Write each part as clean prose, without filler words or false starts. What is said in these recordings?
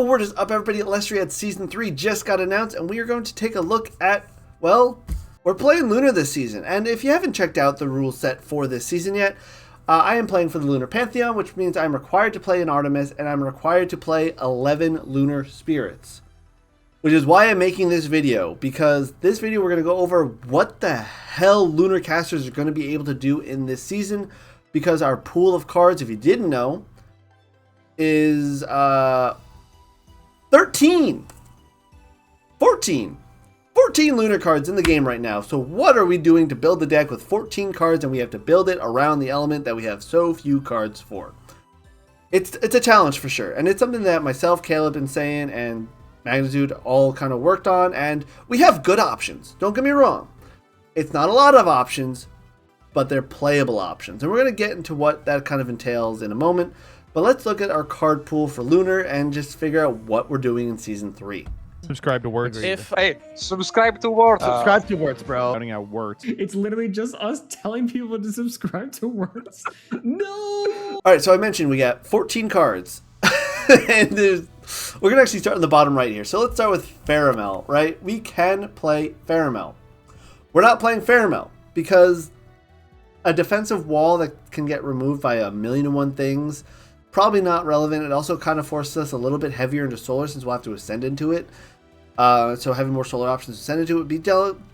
Yo, what is up, everybody? Elestriad Season 3 just got announced, and we are going to take a look at, well, we're playing Lunar this season. And if you haven't checked out the rule set for this season yet, I am playing for the Lunar Pantheon, which means I'm required to play an Artemis, and I'm required to play 11 Lunar Spirits. Which is why I'm making this video, because this video we're going to go over what the hell Lunar casters are going to be able to do in this season, because our pool of cards, if you didn't know, is 13 14 Lunar cards in the game right now. So what are we doing to build the deck with 14 cards, and we have to build it around the element that we have so few cards for? It's a challenge for sure, and it's something that myself, Caleb, and Saiyan, and Magnitude all kind of worked on, and we have good options. Don't get me wrong. It's not a lot of options, but they're playable options, and we're going to get into what that kind of entails in a moment. But let's look at our card pool for Lunar and just figure out what we're doing in Season 3. Subscribe to words. Subscribe to words. Subscribe to words, bro. Shouting out words. It's literally just us telling people to subscribe to words. No! Alright, so I mentioned we got 14 cards. And we're going to actually start on the bottom right here. So let's start with Pharamel, right? We can play Pharamel. We're not playing Pharamel because a defensive wall that can get removed by 1,000,001 things, probably not relevant. It also kind of forces us a little bit heavier into solar since we'll have to ascend into it. So having more solar options to ascend into it would be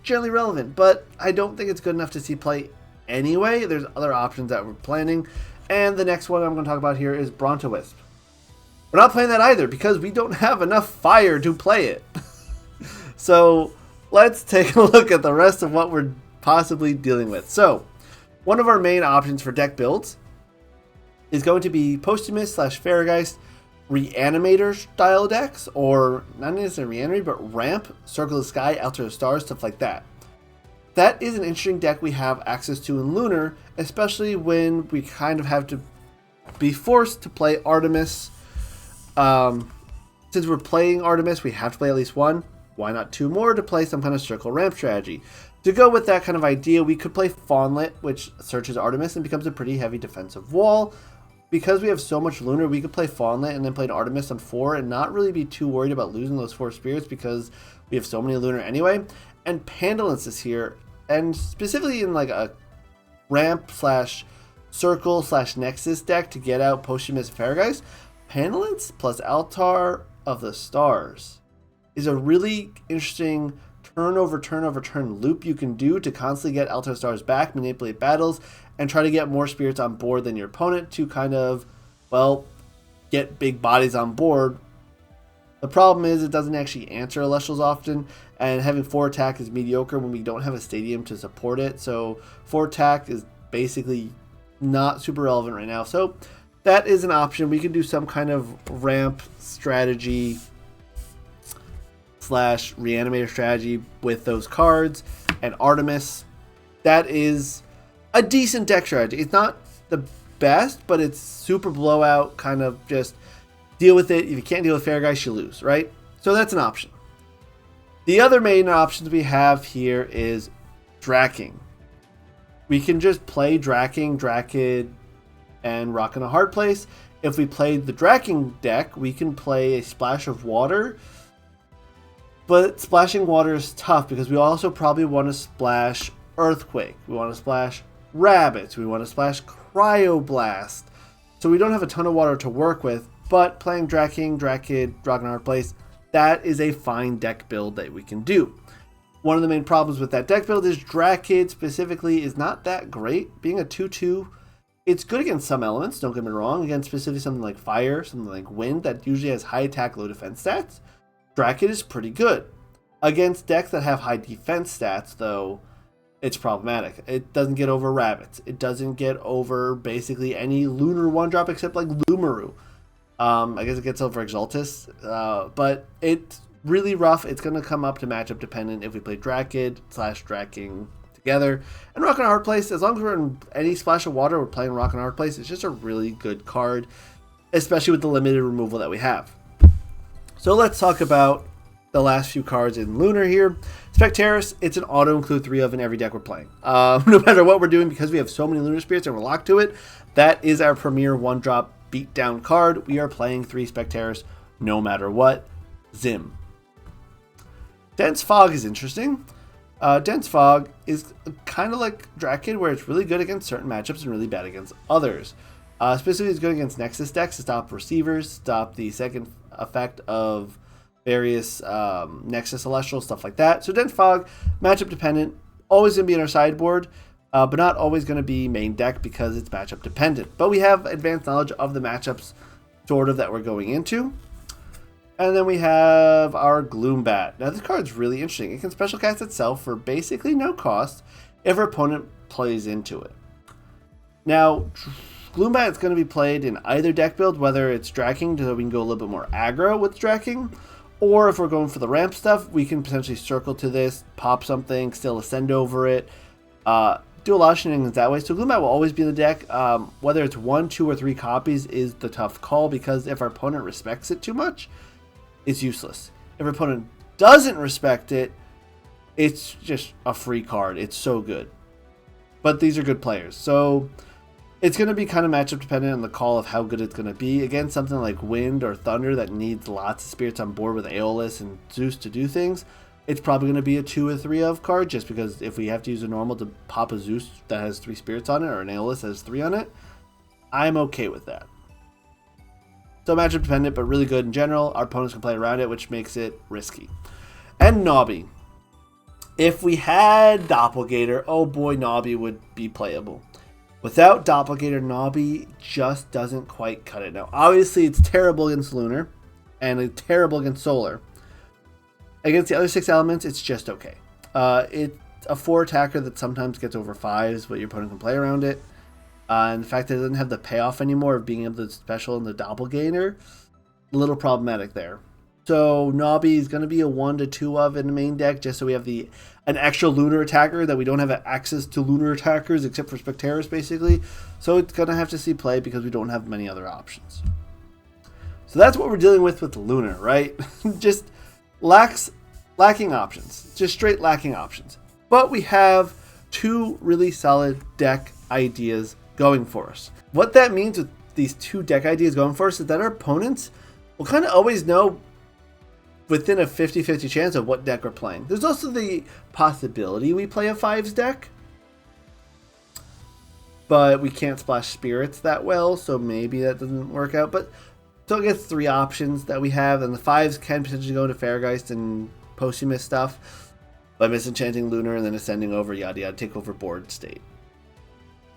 generally relevant, but I don't think it's good enough to see play anyway. There's other options that we're planning. And the next one I'm going to talk about here is Brontowisp. We're not playing that either because we don't have enough fire to play it. So let's take a look at the rest of what we're possibly dealing with. So one of our main options for deck builds is going to be Posthumous / Farrageist Reanimator style decks, or not necessarily Reanimator, but Ramp, Circle of the Sky, Altar of Stars, stuff like that. That is an interesting deck we have access to in Lunar, especially when we kind of have to be forced to play Artemis. Since we're playing Artemis, we have to play at least one. Why not two more to play some kind of circle ramp strategy? To go with that kind of idea, we could play Fawnlet, which searches Artemis and becomes a pretty heavy defensive wall. Because we have so much Lunar, we could play Fawnlet and then play an Artemis on 4 and not really be too worried about losing those 4 spirits because we have so many Lunar anyway. And Pandolence is here, and specifically in like a ramp / circle / nexus deck to get out Posthumous Farrageist. Pandolence plus Altar of the Stars is a really interesting turn loop you can do to constantly get Altar of Stars back, manipulate battles, and try to get more spirits on board than your opponent to kind of, well, get big bodies on board. The problem is it doesn't actually answer Elestrals often, and having 4 attack is mediocre when we don't have a stadium to support it. So 4 attack is basically not super relevant right now. So that is an option. We can do some kind of ramp strategy / reanimator strategy with those cards. And Artemis, that is a decent deck strategy. It's not the best, but it's super blowout, kind of just deal with it. If you can't deal with Farrageist, you lose, right? So that's an option. The other main options we have here is Draking. We can just play Draking, Drakid, and Rock in a Hard Place. If we played the Draking deck, we can play a Splash of Water. But splashing water is tough because we also probably want to splash Earthquake. We want to splash Rabbits. We want to splash Cryoblast. So we don't have a ton of water to work with, but playing Draking, Drakid, Rock in a Hard Place, that is a fine deck build that we can do. One of the main problems with that deck build is Drakid specifically is not that great. Being a 2/2, it's good against some elements, don't get me wrong. Against specifically something like Fire, something like Wind, that usually has high attack, low defense stats. Drakid is pretty good. Against decks that have high defense stats, though, it's problematic. It doesn't get over Rabbits. It doesn't get over basically any Lunar 1-drop except like Lumaru. I guess it gets over Exaltus, but it's really rough. It's going to come up to matchup dependent if we play Drakid / Draking together. And Rock in a Hard Place, as long as we're in any Splash of Water, we're playing Rock in a Hard Place. It's just a really good card, especially with the limited removal that we have. So let's talk about the last few cards in Lunar here. Spectaris, it's an auto-include 3 of in every deck we're playing. No matter what we're doing, because we have so many Lunar Spirits and we're locked to it, that is our premier 1-drop beatdown card. We are playing 3 Spectaris no matter what. Zim. Dense Fog is interesting. Dense Fog is kind of like Drakid, where it's really good against certain matchups and really bad against others. Specifically, it's good against Nexus decks to stop receivers, stop the second effect of various Nexus Elestrals, stuff like that. So Dense Fog, matchup dependent, always going to be in our sideboard, but not always going to be main deck because it's matchup dependent. But we have advanced knowledge of the matchups sort of that we're going into. And then we have our Gloombat. Now this card's really interesting. It can special cast itself for basically no cost if our opponent plays into it. Now, Gloombat is going to be played in either deck build, whether it's Draking, so we can go a little bit more aggro with Draking, or if we're going for the ramp stuff, we can potentially circle to this, pop something, still ascend over it, do a lot of shenanigans that way. So Gloombat will always be in the deck. Whether it's 1, 2, or 3 copies is the tough call, because if our opponent respects it too much, it's useless. If our opponent doesn't respect it, it's just a free card. It's so good. But these are good players. So it's going to be kind of matchup dependent on the call of how good it's going to be. Again, something like Wind or Thunder that needs lots of spirits on board with Aeolus and Zeus to do things, it's probably going to be a 2 or 3 of card, just because if we have to use a normal to pop a Zeus that has 3 spirits on it, or an Aeolus that has 3 on it, I'm okay with that. So matchup dependent, but really good in general. Our opponents can play around it, which makes it risky. And Nobby. If we had Doppelganger, oh boy, Nobby would be playable. Without Doppelganger, Nobby just doesn't quite cut it. Now, obviously, it's terrible against Lunar, and it's terrible against Solar. Against the other 6 elements, it's just okay. It's a 4 attacker that sometimes gets over 5s, but your opponent can play around it. And the fact that it doesn't have the payoff anymore of being able to special in the Doppelganger, a little problematic there. So Nobby is going to be a 1 to 2 of in the main deck, just so we have an extra Lunar attacker that we don't have access to Lunar attackers except for Spectaris, basically. So it's going to have to see play because we don't have many other options. So that's what we're dealing with Lunar, right? Just lacking options. Just straight lacking options. But we have 2 really solid deck ideas going for us. What that means with these 2 deck ideas going for us is that our opponents will kind of always know within a 50-50 chance of what deck we're playing. There's also the possibility we play a 5s deck, but we can't splash spirits that well, so maybe that doesn't work out. But so I guess 3 options that we have, and the 5s can potentially go into Fairgeist and Posthumous stuff by misenchanting Lunar and then ascending over, yada yada, take over board state.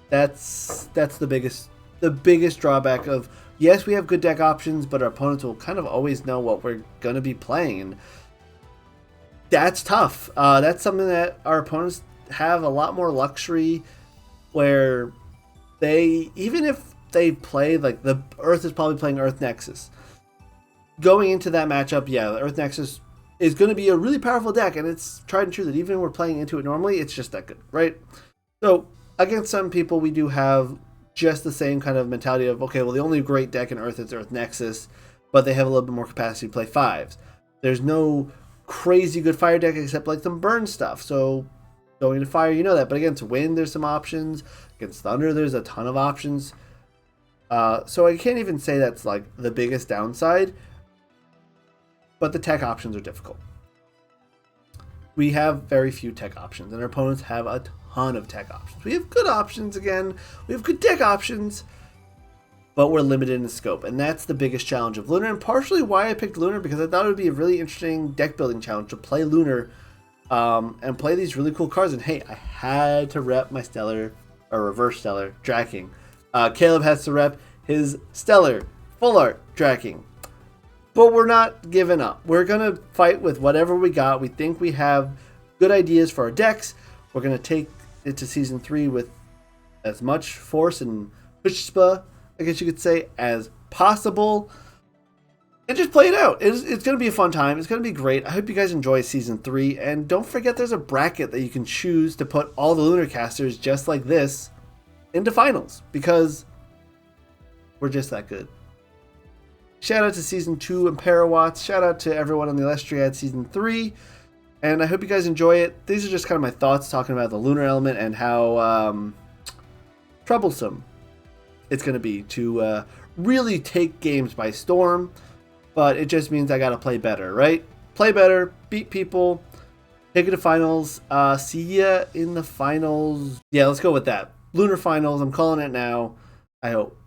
That's the biggest drawback of, yes, we have good deck options, but our opponents will kind of always know what we're going to be playing. And that's tough. That's something that our opponents have a lot more luxury, where they, even if they play, like the Earth is probably playing Earth Nexus. Going into that matchup, yeah, the Earth Nexus is going to be a really powerful deck, and it's tried and true that even when we're playing into it normally, it's just that good, right? So against some people, we do have just the same kind of mentality of, okay, well, the only great deck in Earth is Earth Nexus, but they have a little bit more capacity to play 5s. There's no crazy good fire deck except like some burn stuff. So going into fire, you know that. But against wind, there's some options. Against thunder, there's a ton of options. So I can't even say that's like the biggest downside, but the tech options are difficult. We have very few tech options, and our opponents have a ton of tech options. We have good options again. We have good deck options, but we're limited in scope, and that's the biggest challenge of Lunar, and partially why I picked Lunar, because I thought it would be a really interesting deck building challenge to play Lunar and play these really cool cards. And hey, I had to rep my Stellar, or Reverse Stellar, Draking. Caleb has to rep his Stellar, Full Art, Draking. But we're not giving up. We're going to fight with whatever we got. We think we have good ideas for our decks. We're going to take it to Season 3 with as much force and chutzpah, I guess you could say, as possible. And just play it out. It's going to be a fun time. It's going to be great. I hope you guys enjoy Season 3. And don't forget there's a bracket that you can choose to put all the Lunar casters just like this into finals, because we're just that good. Shout out to Season 2 and Parawatts. Shout out to everyone on the Elestriad Season 3. And I hope you guys enjoy it. These are just kind of my thoughts talking about the Lunar element and how troublesome it's going to be to really take games by storm. but it just means I gotta play better, right? Play better, beat people, take it to finals. See ya in the finals. Yeah, let's go with that. Lunar finals. I'm calling it now. I hope.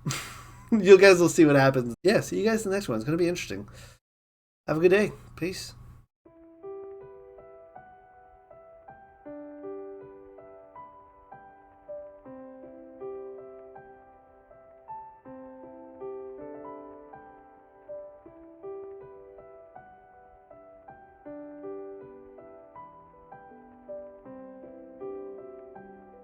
You guys will see what happens. Yeah, see you guys in the next one. It's gonna be interesting. Have a good day. Peace.